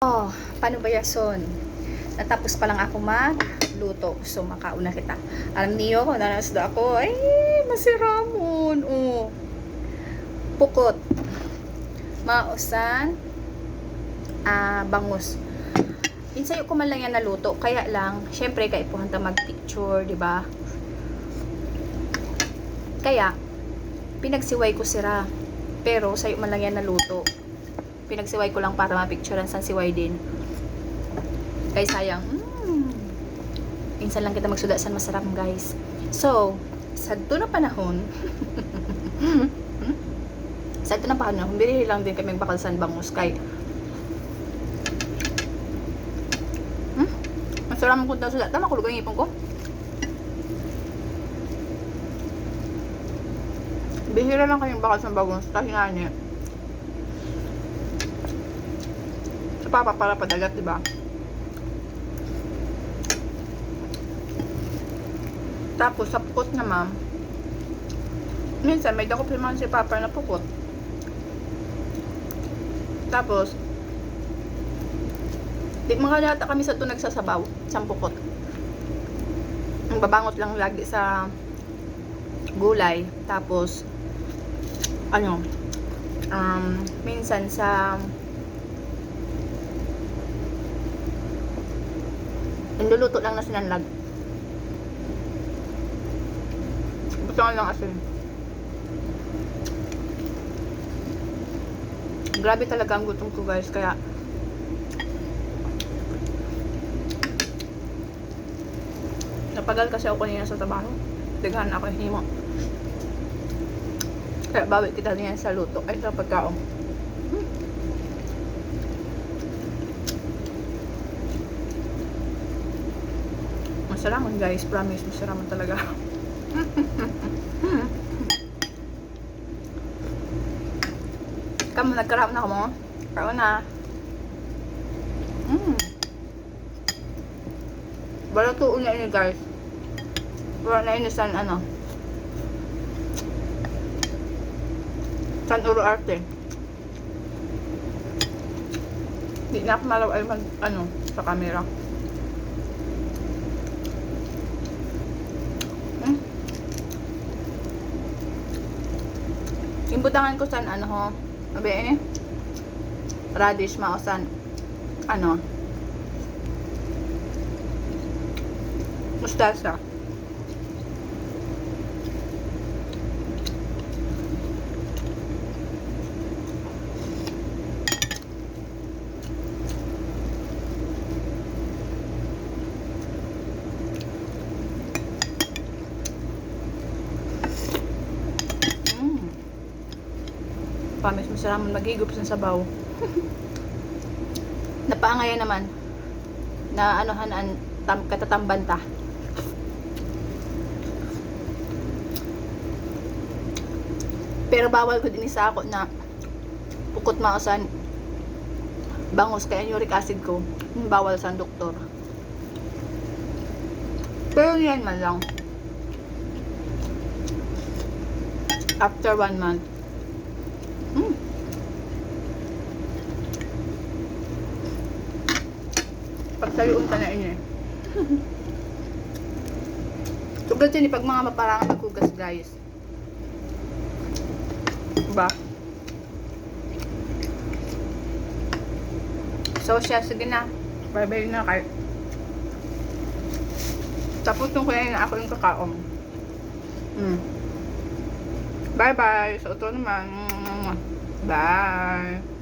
Oh, paano ba yason? Natapos pa lang ako magluto. So, makauna kita. Alam niyo, kung nanasda ako, ay, masiramon. Oh. Pukot. Mausan. Bangus. Insayo ko man lang yan naluto. Kaya lang, syempre, kaipuhan ta mag-picture, di ba? Kaya, pinagsiway ko sira. Pero, sayo man lang yan naluto. Pinagsiway ko lang para ma-picturean sa siway din. Guys, sayang. Minsan lang kita magsuda sa masarap, guys. So, sa ito na panahon, bili lang din kami bakal sa bangus kay masarap mo kung suda. Tama ko lugar yung ipon ko. Bihira lang kayong bakal sa bangus kasi nga niya. Sa papa para padagat, diba? Tapos sa pukot naman, minsan may dakop naman si papa na pukot. Tapos di mga nata kami sa ito nagsasabaw sa pukot. Ang babangot lang lagi sa gulay. Tapos ano, minsan sa niluluto lang na sinanlag. Gusto ko lang asin. Grabe talaga ang gutom ko, guys. Kaya napagal kasi ako kanina sa trabaho. Tighan ako yung himo. Kaya bawi kita niyan sa luto. Ay, sa pagkaong. Masaraman, guys. Promise, masaraman talaga. Kamu nagkarap na ako mo? Karo na. Wala tuon na ini, guys. Wala na ini san ano. San Uro Arte. Di na ako malaway mag ano sa camera. Imbutangan ko san ano ho. Abi radish mausan ano mustasa. Pamis masarap maghigop sa sabaw. Napaangayan naman na anohan katatamban ta. Pero bawal ko din isa ako na pukot mausan bangus kaya uric acid ko. Bawal sa doktor. Pero yan man lang. After 1 month. Pagtayuon ka na inyo. Sugat yun pag mga maparangan maghugas, guys. Diba? So siya, sige na. Bye-bye na kayo. Tapos nung kuya na ako yung kakaong. Bye-bye. So ito naman. Bye.